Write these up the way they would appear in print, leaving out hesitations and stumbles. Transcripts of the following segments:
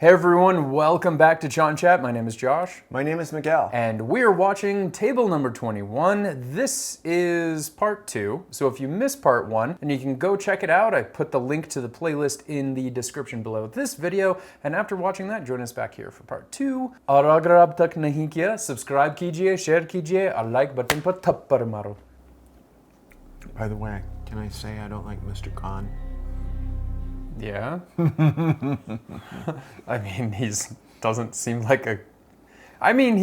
Hey everyone, welcome back to ChaatNChat. My name is Josh. My name is Miguel. And we are watching table number 21. This is part 2. So if you missed part 1, then you can go check it out. I put the link to the playlist in the description below this video. And after watching that, join us back here for part 2. और अगर अब तक नहीं किया, subscribe कीजिए, share कीजिए, और like button पर थप्पड़ मारो. By the way, can I say I don't like Mr. Khan? Yeah. I mean, doesn't seem like a... I mean,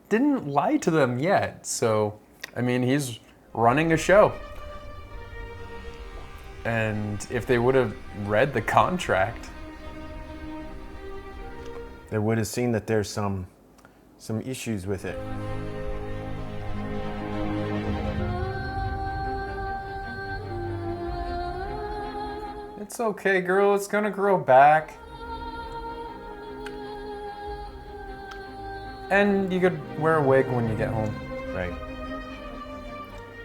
didn't lie to them yet. So, I mean, he's running a show. And if they would have read the contract... They would have seen that there's some issues with it. It's okay, girl. It's gonna grow back. And you could wear a wig when you get home. Right.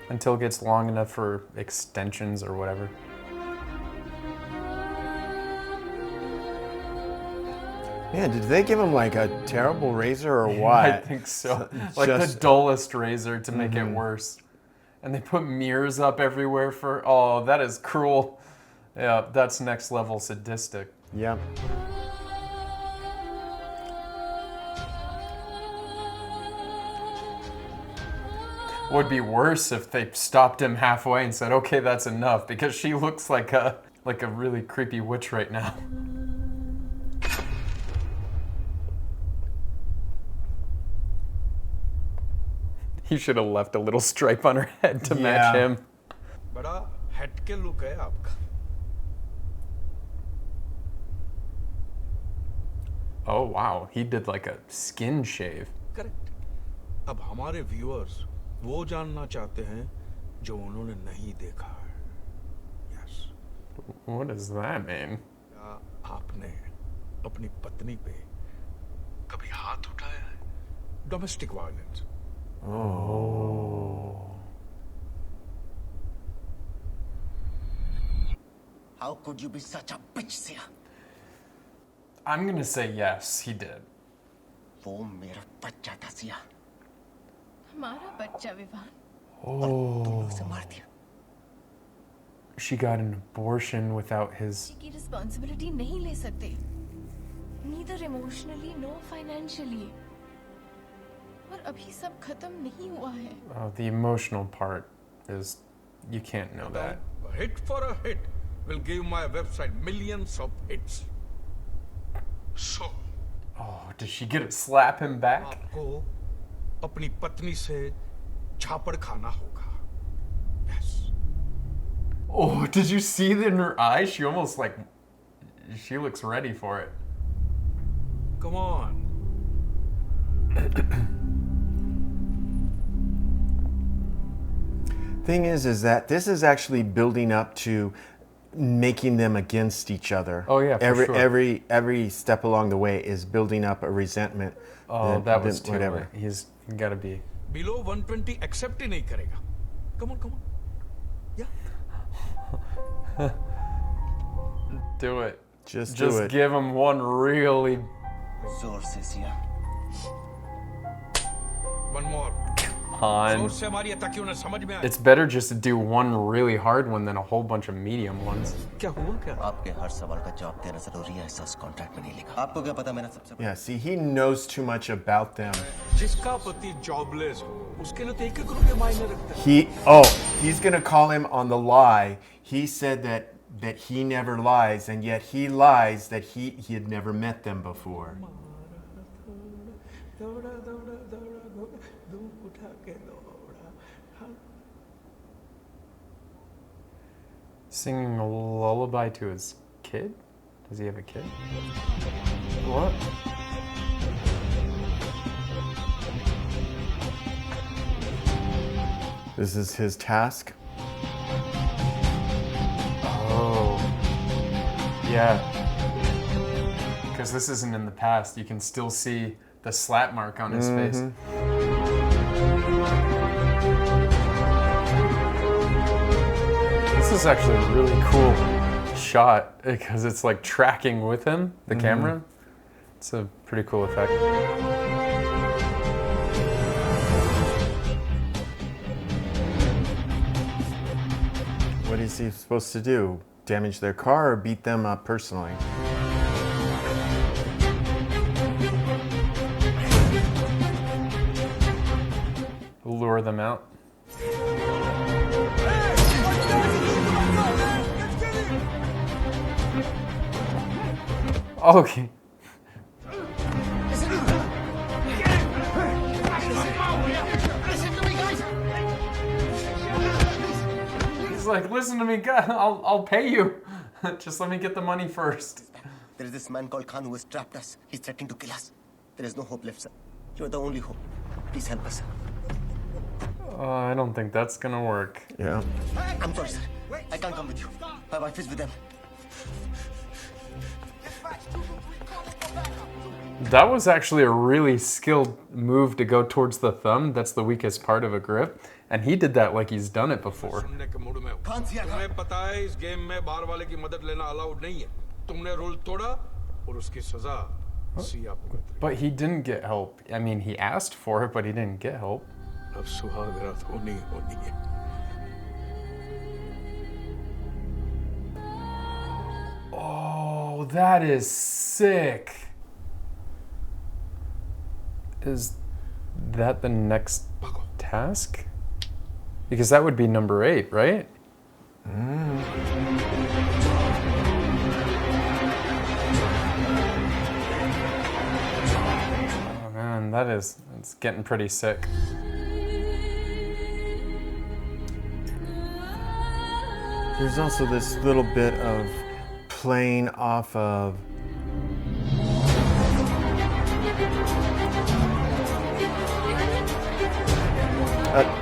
Until it gets long enough for extensions or whatever. Man, did they give him like a terrible razor or what? I think so. Like the dullest razor to make it worse. And they put mirrors up everywhere for... Oh, that is cruel. Yeah, that's next level sadistic. Yeah. Would be worse if they stopped him halfway and said, "Okay, that's enough," because she looks like a really creepy witch right now. He should have left a little stripe on her head to match him. बड़ा हटके look है आपका. Oh wow, he did like a skin shave. Correct. अब हमारे viewers वो जानना चाहते हैं जो उन्होंने नहीं देखा है. Yes. What does that mean? क्या आपने अपनी पत्नी पे कभी हाथ उठाया है? Domestic violence. Oh. How could you be such a bitch, Sia? I'm gonna say yes, he did. वो मेरा बच्चा था, सिया. हमारा बच्चा विवान. Oh. उसे मार दिया. She got an abortion without his... की responsibility नहीं ले सकते. Neither emotionally nor financially. और अभी सब खत्म नहीं हुआ है. Oh, the emotional part is... You can't know that. A hit for a hit will give my website millions of hits. So, Oh, did she get to slap him back? आपको अपनी पत्नी से छापड़ खाना होगा. Yes. Oh, did you see it in her eyes? She almost like... She looks ready for it. Come on. Thing is that this is actually building up to making them against each other. Oh yeah, for sure. Every step along the way is building up a resentment. Oh, that was too whatever. He's got to be... Below 120 accept ही नहीं करेगा. Come on, come on. Yeah. Do it. Just do it. Give him one really... जोर से, Siya. One more. on. जोर से मारिए ताकि उन्हें समझ में आए. It's better just to do one really hard one than a whole bunch of medium ones. क्या हुआ क्या? आपके हर सवाल का जवाब देना जरूरी है. ऐसा उस कॉन्ट्रैक्ट में नहीं लिखा. आपको क्या पता मैंने सबसे... Yeah, see, he knows too much about them. जिसका पति जॉबलेस हो, उसके लिए तो 1-1 रुपया मायने रखता है. He's gonna call him on the lie. He said that he never lies, and yet he lies that he had never met them before. Singing a lullaby to his kid? Does he have a kid? What? This is his task. Oh. Yeah. Because this isn't in the past. You can still see the slap mark on his face. This is actually a really cool shot because it's like tracking with him, the camera. It's a pretty cool effect. What is he supposed to do? Damage their car or beat them up personally? Lure them out. Okay. He's like, listen to me, God, I'll pay you. Just let me get the money first. There is this man called Khan who has trapped us. He's threatening to kill us. There is no hope left, sir. You are the only hope. Please help us, sir. I don't think that's gonna work. Yeah. I'm sorry, sir. I can't come with you. My wife is with them. That was actually a really skilled move to go towards the thumb. That's the weakest part of a grip. And he did that like he's done it before. सुनने के mood में हूं। Khan Siya तुम्हें पता है इस game में बाहर वाले की मदद लेना अलाउड नहीं है। तुमने रूल तोड़ा और उसकी सजा सिया भुगत। But he didn't get help. I mean, he asked for it, but he didn't get help. अब सुहाग रात होनी होनी है। Oh, that is sick. Is that the next task? Because that would be number 8, right? Oh man, it's getting pretty sick. There's also this little bit of playing off of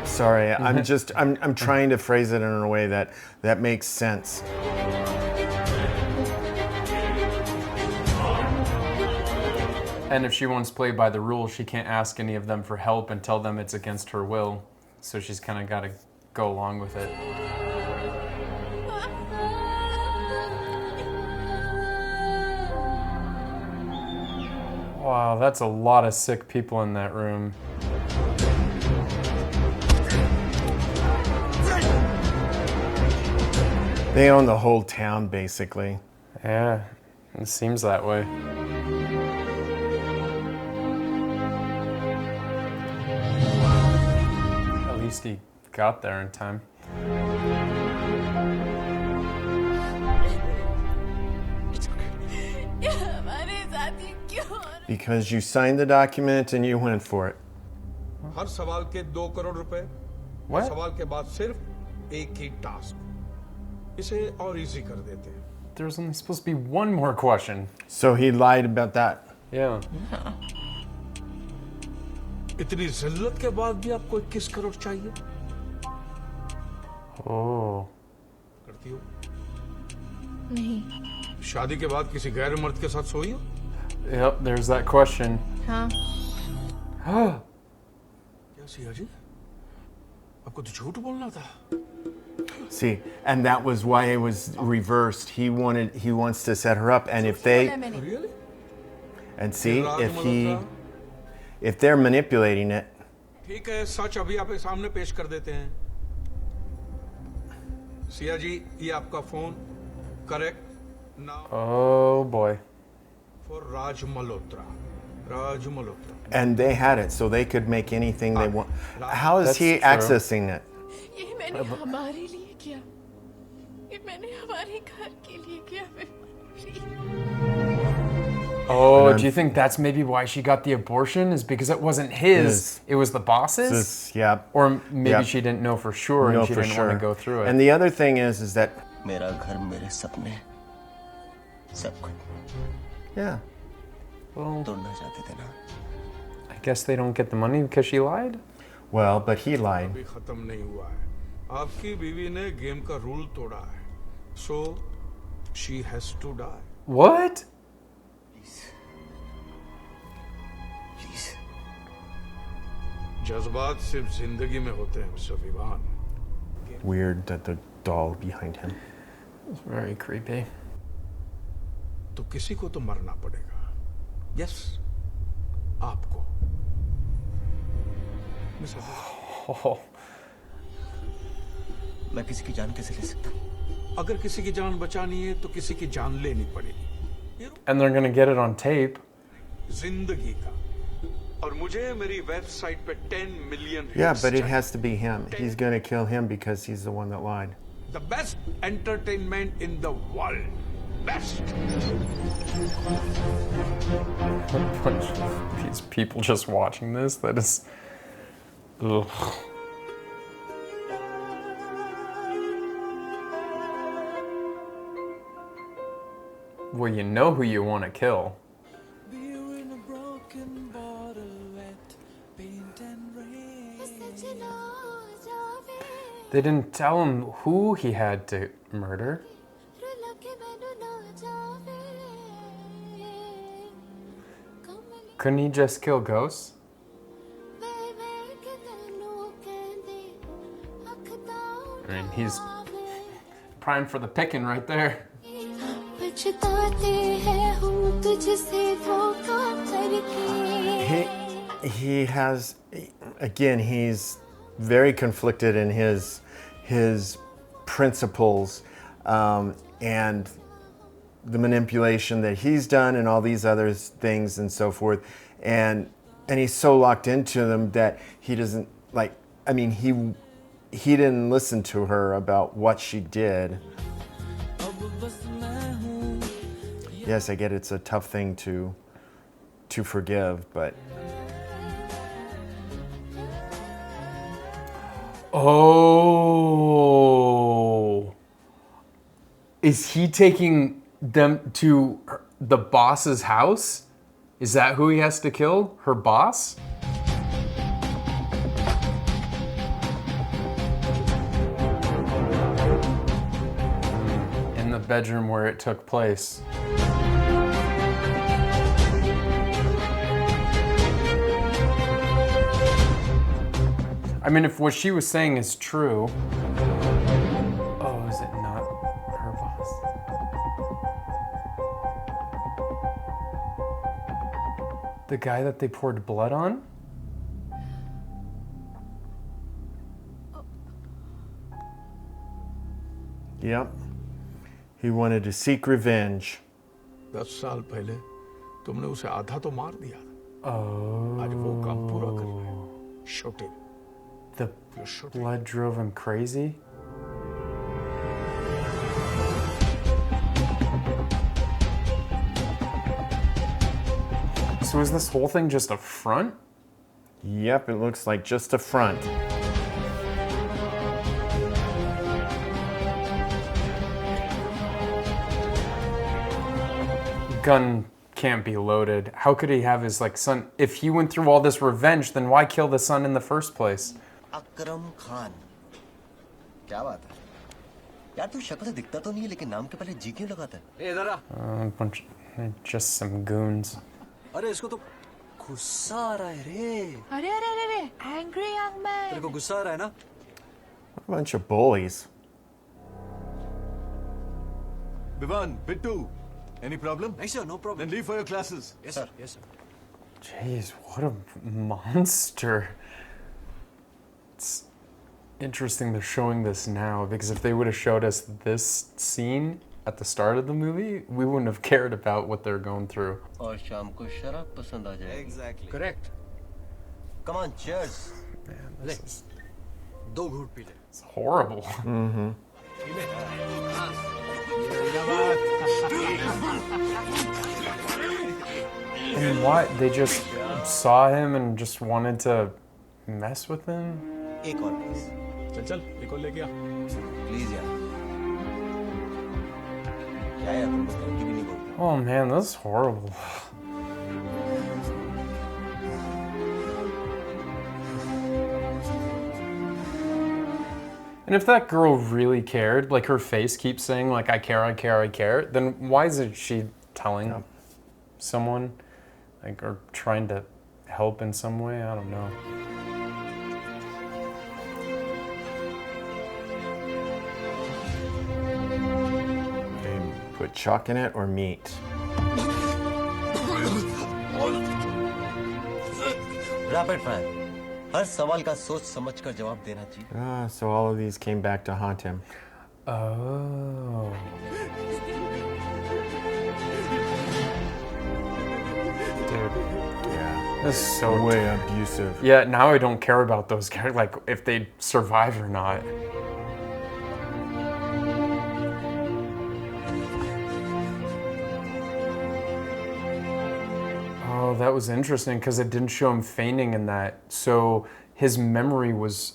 sorry, I'm trying to phrase it in a way that makes sense. And if she wants to play by the rules, she can't ask any of them for help and tell them it's against her will. So she's kind of got to go along with it. Wow, that's a lot of sick people in that room. They own the whole town, basically. Yeah, it seems that way. At least he got there in time. Because you signed the document and you went for it. हर सवाल के 2 करोड़ रुपए। What? सवाल के बाद सिर्फ एक ही task. इसे और इजी कर देते हैं। There's only supposed to be one more question. So he lied about that. Yeah. इतनी जिल्लत के बाद भी आपको 21 करोड़ चाहिए? Oh. करती हो? नहीं। शादी के बाद किसी गैर मर्द के साथ सोई हो? Yep, there's that question. हाँ। क्या सिया जी? आपको तो झूठ बोलना था। See, and that was why it was reversed. He wants to set her up, and if they, Really? and see, if they're manipulating it, ठीक है, सच अभी आपके सामने पेश कर देते हैं। सिया जी, ये आपका phone, correct? Now Oh boy. For Raj Malhotra. Raj Malhotra. and they had it, so they could make anything they want. How is That's he true. accessing it? ये मैंने हमारे लिए किया। ये मैंने हमारे घर के लिए किया। Oh, do you think that's maybe why she got the abortion? Is because it wasn't his, Yes. it was the boss's? This, yeah. Or maybe Yep. she didn't know for sure and No, she for didn't sure. want to go through it. And the other thing is that, मेरा घर, मेरे सपने, सब कुछ yeah, Well, तोड़ना चाहते थे ना। I guess they don't get the money because she lied? well, but he lied. अभी खत्म नहीं हुआ है। आपकी बीवी ने गेम का रूल तोड़ा है। So she has to die. What? Please जज्बात सिर्फ जिंदगी में होते हैं mister Vivaan. Weird that the doll behind him. It's very creepy. तो किसी को तो मरना पड़ेगा यस आपको Oh. मैं किसी की जान कैसे ले सकता हूँ? अगर किसी की जान बचानी है तो किसी की जान लेनी पड़ेगी And they're gonna get it on tape. जिंदगी का और मुझे मेरी वेबसाइट पे 10 million Yeah, hits but it चाहिए. has to be him. He's going to kill him because he's the one that lied. The best entertainment in the world. Best. These people just watching this, that is. Ugh. Well, you know who you want to kill. They didn't tell him who he had to murder. Couldn't he just kill ghosts? I mean, he's prime for the picking right there. He has, again, he's very conflicted in his principles and the manipulation that he's done and all these other things and so forth, and he's so locked into them that he doesn't like. I mean, he didn't listen to her about what she did. Yes, I get it's a tough thing to forgive, but. Oh. Is he taking them to the boss's house? Is that who he has to kill? Her boss? In the bedroom where it took place. I mean, if what she was saying is true. Oh, is it not her boss? The guy that they poured blood on? Yep. He wanted to seek revenge. 10 साल पहले तुमने उसे आधा तो मार दिया था. Oh. आज वो काम पूरा कर रहे हो. Shooting. The blood drove him crazy? So is this whole thing just a front? Yep, it looks like just a front. Gun can't be loaded. How could he have his son? If he went through all this revenge, then why kill the son in the first place? Akram Khan क्या बात है यार तू शक्ल से दिखता तो नहीं है लेकिन नाम के पहले जी क्यों लगाता है इधर आ Just some goons. अरे इसको तो गुस्सा आ रहा है रे अरे अरे अरे अरे angry young man. तेरे को गुस्सा आ रहा है ना What a bunch of bullies. Vivan, Bittu, any problem? नहीं sir no Then problem leave for your classes. Yes sir yes sir Jeez, what a monster. It's interesting they're showing this now because if they would have showed us this scene at the start of the movie, we wouldn't have cared about what they're going through. और शाम को शराब पसंद आ जाएगी exactly correct Come on, cheers. Man, this is दो घूंट P ले it's horrible. And why? They just saw him and just wanted to mess with him? एक और प्लीज चल चल एक और लेके आ. प्लीज यार क्या यार तुम उसका भी नहीं बोलते Oh man, this is horrible. And if that girl really cared, like her face keeps saying like I care, I care, I care, then why isn't she telling someone like or trying to help in some way? I don't know. They put chalk in it or meat. Rapid fire हर सवाल का सोच समझकर जवाब देना चाहिए So all of these came back to haunt him. Oh. Dude, Yeah. this is so Way abusive. Yeah, now I don't care about those characters, like if they survive or not. Oh, that was interesting because it didn't show him feigning in that. So his memory was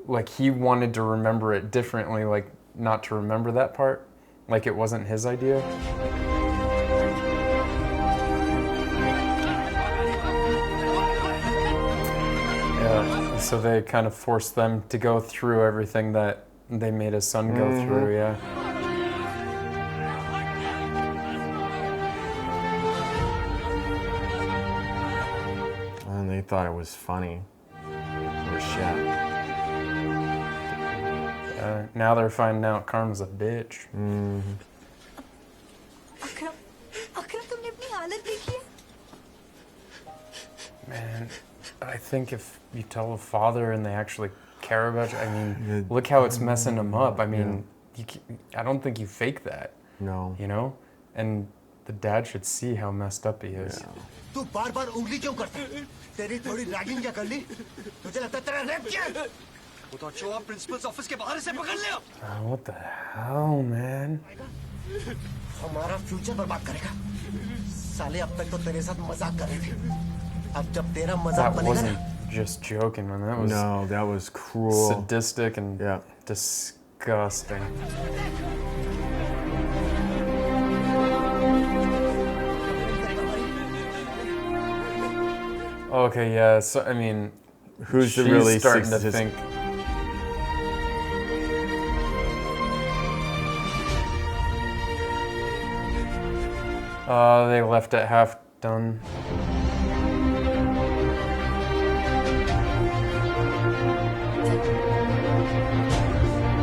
like he wanted to remember it differently, like not to remember that part, like it wasn't his idea. Yeah, so they kind of forced them to go through everything that they made his son go through, yeah. And they thought it was funny. Or shit. Now they're finding out Karma's a bitch. Akram Akram तुमने अपनी हालत देखी है? Man, I think if you tell a father and they actually care about you, I mean, look how it's messing them up. I mean, I don't think you fake that, No. you know? And the dad should see how messed up he is. तू बार-बार उंगली क्यों करता है? तेरी थोड़ी ragging क्या कर ली? तुझे लगता है तेरा रेप किया? वो तो अच्छा हुआ प्रिंसिपल्स ऑफिस के बाहर से पकड़ लिया। What the hell, man? हमारा फ्यूचर बर्बाद करेगा। साले अब तक तो तेरे साथ मजाक कर रहे थे। अब जब तेरा मजाक That बनेगा wasn't ना, just joking, man. That was No, that was cruel. sadistic and Yeah. disgusting. Okay, yeah. So I mean, Who's the she's really starting to six- think? They left it half done.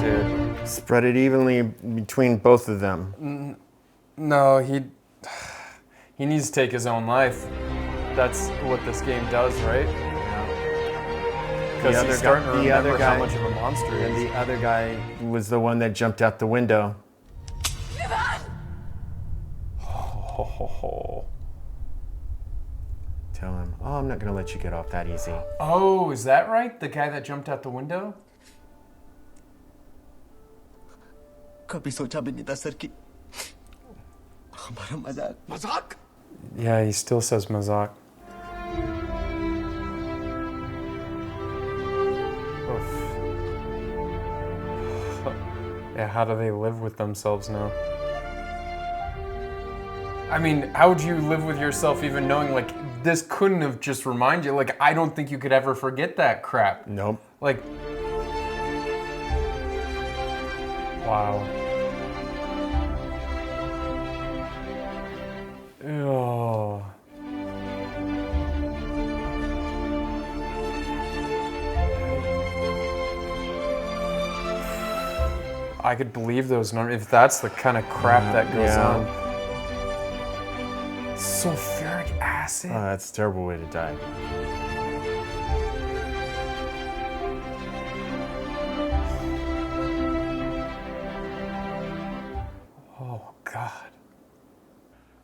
Dude. Spread it evenly between both of them. No, he needs to take his own life. That's what this game does, right? Because he's starting to remember how much of a monster he And is. the other guy was the one that jumped out the window. Oh. Tell him, oh, I'm not going to let you get off that easy. Oh, is that right? The guy that jumped out the window? कभी सोचा भी नहीं था sir कि हमारा मजाक मजाक? Yeah, he still says Mazak. Oof. Yeah, how do they live with themselves now? I mean, how would you live with yourself even knowing, like, this couldn't have just reminded you? Like, I don't think you could ever forget that crap. Nope. Like, wow. Oh. I could believe those numbers if that's the kind of crap that goes Yeah. on. Sulfuric acid. Oh, that's a terrible way to die. Oh God.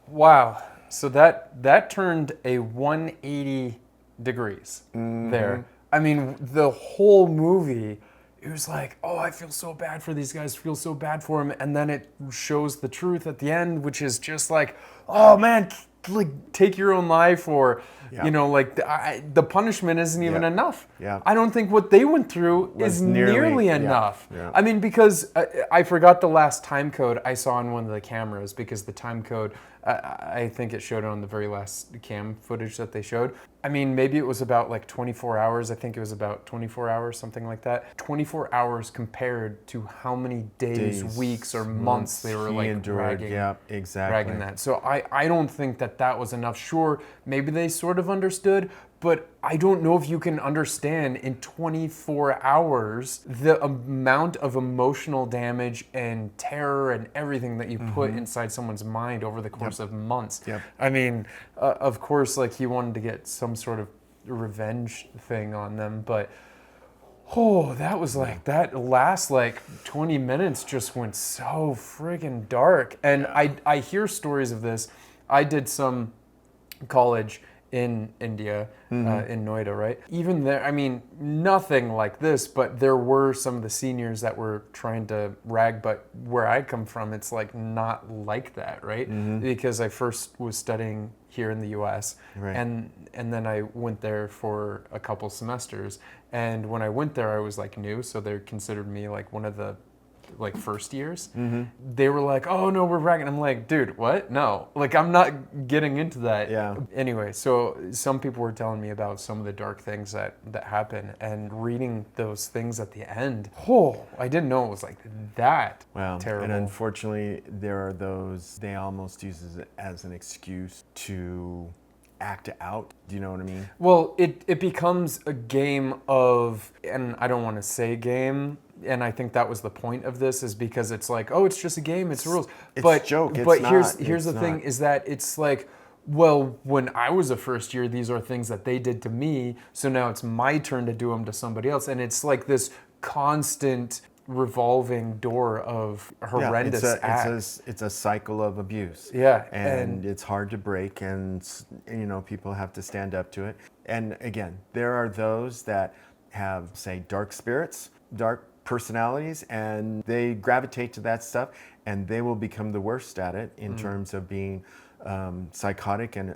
Wow. So that turned a 180 degrees there. I mean, the whole movie, it was like, oh, I feel so bad for these guys, feel so bad for him, and then it shows the truth at the end, which is just like, oh man, like take your own life, or Yeah. you know, like the punishment isn't even Yeah. enough. Yeah. I don't think what they went through Was is nearly- nearly yeah. enough. Yeah. I mean, because I forgot the last time code I saw on one of the cameras, because the time code, I think it showed it on the very last cam footage that they showed. I mean, maybe it was about like 24 hours. I think it was about 24 hours, something like that. 24 hours compared to how many days, weeks, or months they were he like endured. dragging, Yeah, exactly. dragging that. So I don't think that was enough. Sure, maybe they sort of understood, but I don't know if you can understand in 24 hours the amount of emotional damage and terror and everything that you put inside someone's mind over the course of months. Yep. I mean, of course, like he wanted to get some sort of revenge thing on them. But oh, that was like, that last like 20 minutes just went so friggin' dark. And I hear stories of this. I did some college in India, in Noida, right? Even there, I mean, nothing like this, but there were some of the seniors that were trying to rag, but where I come from, it's like not like that, right? Because I first was studying here in the US, Right. and then I went there for a couple semesters, and when I went there, I was like new, so they considered me like one of the like first years. They were like, oh no, we're ragging. I'm like, dude, what? No, like I'm not getting into that. Yeah. Anyway, so some people were telling me about some of the dark things that happen, and reading those things at the end, oh, I didn't know it was like that Well, terrible. and unfortunately, there are those, they almost use it as an excuse to act out. Do you know what I mean? Well, it becomes a game of, and I don't want to say game, and I think that was the point of this, is because it's like, oh, it's just a game, it's rules. It's but joke, it's but not, here's it's the thing, not. is that it's like, well, when I was a first year, these are things that they did to me, so now it's my turn to do them to somebody else, and it's like this constant revolving door of horrendous acts. It's a cycle of abuse. Yeah, and it's hard to break, and you know, people have to stand up to it. And again, there are those that have, say, dark spirits, dark personalities, and they gravitate to that stuff, and they will become the worst at it in terms of being psychotic and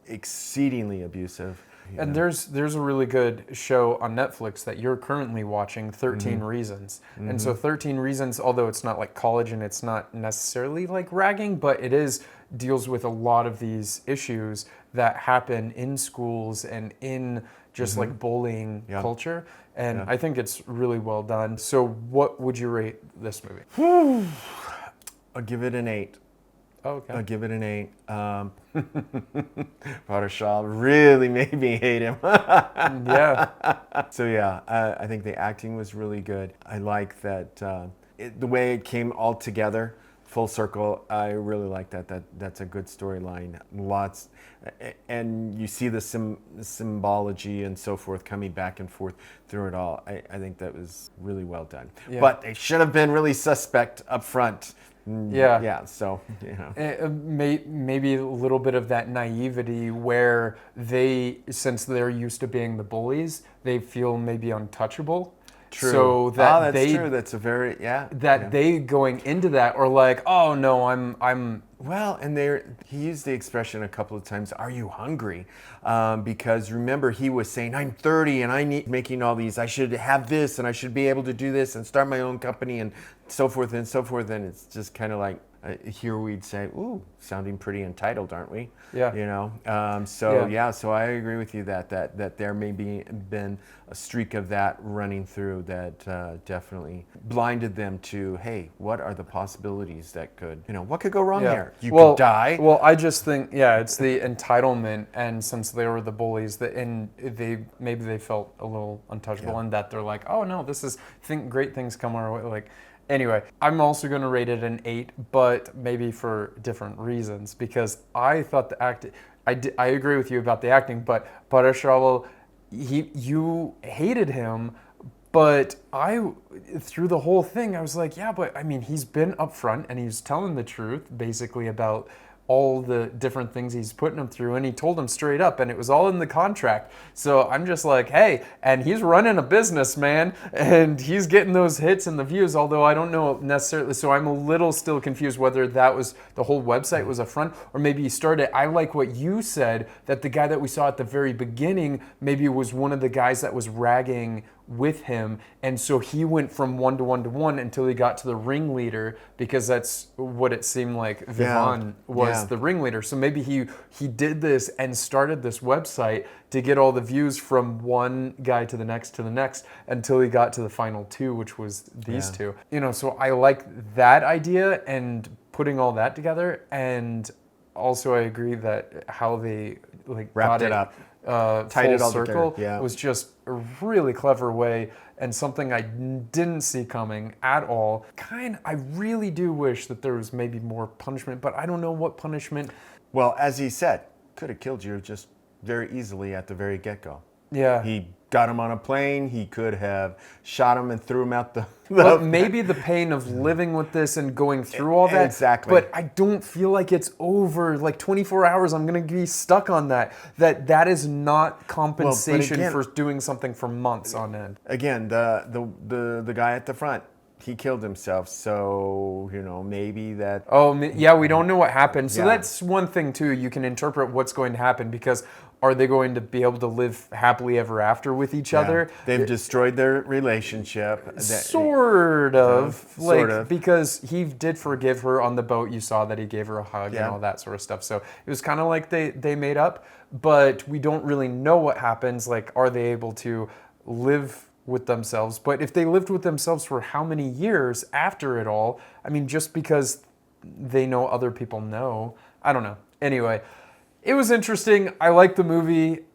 exceedingly abusive. you And know. there's a really good show on Netflix that you're currently watching, 13 Reasons. And so 13 Reasons, although it's not like college and it's not necessarily like ragging, but it deals with a lot of these issues that happen in schools and in just like bullying Yeah. culture. And Yeah. I think it's really well done. So what would you rate this movie? I'll give it an 8. Oh, okay. I'll give it an 8. Paresh Rawal really made me hate him. Yeah. So yeah, I think the acting was really good. I like that the way it came all together, full circle. I really like that. That's a good storyline. Lots, and you see the symbology and so forth coming back and forth through it all. I think that was really well done. Yeah. But they should have been really suspect up front. Yeah. Yeah. So you know. Maybe a little bit of that naivety where they, since they're used to being the bullies, they feel maybe untouchable. True. So that that's true. That's a very they going into that, or like, oh no, I'm Well, and he used the expression a couple of times, are you hungry? Because remember, he was saying, I'm 30 and I need making all these, I should have this and I should be able to do this and start my own company and so forth and so forth. And it's just kind of like, here we'd say, ooh, sounding pretty entitled, aren't we? Yeah. You know, so I agree with you that there may be been a streak of that running through that definitely blinded them to, hey, what are the possibilities that could, what could go wrong here? You could die. Well, I just think, it's the entitlement, and since they were the bullies, and maybe they felt a little untouchable, and that they're like, oh no, great things come our way, like. Anyway, I'm also going to rate it an 8, but maybe for different reasons, because I thought the acting, I agree with you about the acting, but Paresh Rawal, you hated him, but through the whole thing, I was like, yeah, but I mean, he's been upfront and he's telling the truth basically about all the different things he's putting him through, and he told him straight up, and it was all in the contract. So I'm just like, hey, and he's running a business, man, and he's getting those hits and the views, although I don't know necessarily, so I'm a little still confused whether that was, the whole website was a front, or maybe he started. I like what you said, that the guy that we saw at the very beginning maybe was one of the guys that was ragging with him, and so he went from 1 to 1 to 1 until he got to the ringleader, because that's what it seemed like Vivaan was the ringleader. So maybe he did this and started this website to get all the views from one guy to the next until he got to the final 2, which was these two. So I like that idea and putting all that together, and also I agree that how they Wrapped it up. Tied it all circle together, yeah. was just a really clever way, and something I didn't see coming at all. I really do wish that there was maybe more punishment, but I don't know what punishment. Well, as he said, could have killed you just very easily at the very get-go. Yeah. He got him on a plane. He could have shot him and threw him out the. But maybe the pain of living with this and going through all that. Exactly. But I don't feel like it's over. Like 24 hours, I'm going to be stuck on that. That is not compensation again, for doing something for months on end. Again, the guy at the front, he killed himself. So, maybe that. Oh, yeah, we don't know what happened. So Yeah. that's one thing, too. You can interpret what's going to happen because are they going to be able to live happily ever after with each other? They've destroyed their relationship. Sort of. Sort of. Because he did forgive her on the boat. You saw that he gave her a hug and Yeah. all that sort of stuff. So it was kind of like they made up, but we don't really know what happens. Like, are they able to live with themselves? But if they lived with themselves for how many years after it all? I mean, just because they know other people know. I don't know. Anyway, it was interesting. I like the movie.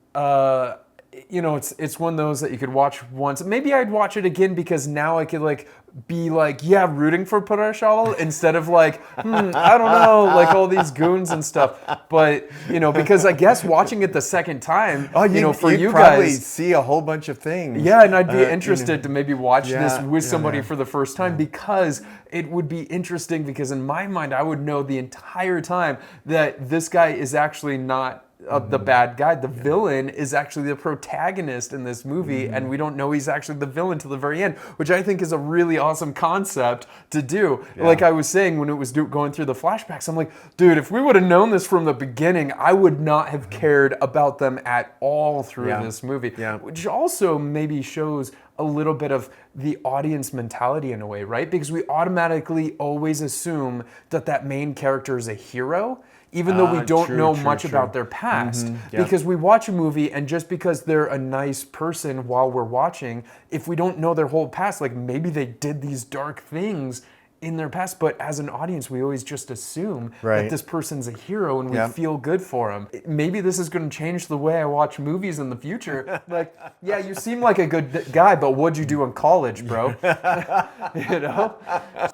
It's one of those that you could watch once. Maybe I'd watch it again because now I could be rooting for Paresh Rawal instead of I don't know, all these goons and stuff. But because I guess watching it the second time, for you'd you probably guys, see a whole bunch of things. yeah, and I'd be interested to maybe watch this Yeah, with yeah, somebody yeah. for the first time because it would be interesting because in my mind I would know the entire time that this guy is actually not the bad guy. The villain is actually the protagonist in this movie, and we don't know he's actually the villain till the very end, which I think is a really awesome concept to do. Yeah. Like I was saying when it was going through the flashbacks, I'm like, dude, if we would have known this from the beginning, I would not have cared about them at all through Yeah. this movie. Yeah. Which also maybe shows a little bit of the audience mentality in a way, right? Because we automatically always assume that main character is a hero, even though we don't know much about their past. Yeah. Because we watch a movie and just because they're a nice person while we're watching, if we don't know their whole past, maybe they did these dark things in their past, but as an audience, we always just assume that Right. this person's a hero and we Yeah. feel good for him. Maybe this is going to change the way I watch movies in the future. Yeah, you seem like a good guy, but what'd you do in college, bro?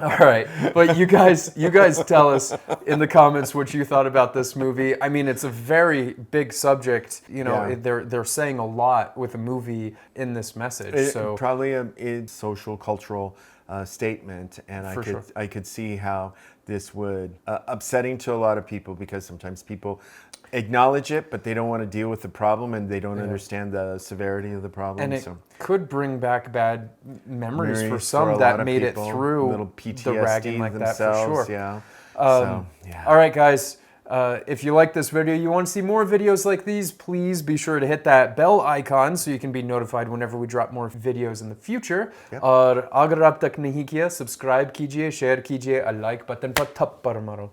All right, but you guys tell us in the comments what you thought about this movie. I mean, it's a very big subject. Yeah. They're saying a lot with a movie in this message. So Probably a social, cultural statement, and For sure. I could see how this would upsetting to a lot of people because sometimes people acknowledge it, but they don't want to deal with the problem and they don't understand the severity of the problem. and it so could bring back bad memories for Memories some a lot that of made people, it through little the PTSD ragging like that for themselves, sure. Yeah. Yeah. All right, guys. If you like this video, you want to see more videos like these, please be sure to hit that bell icon so you can be notified whenever we drop more videos in the future. और अगर अब तक नहीं किया, subscribe कीजिए, share कीजिए, a like button पर थप्पड़ मारो.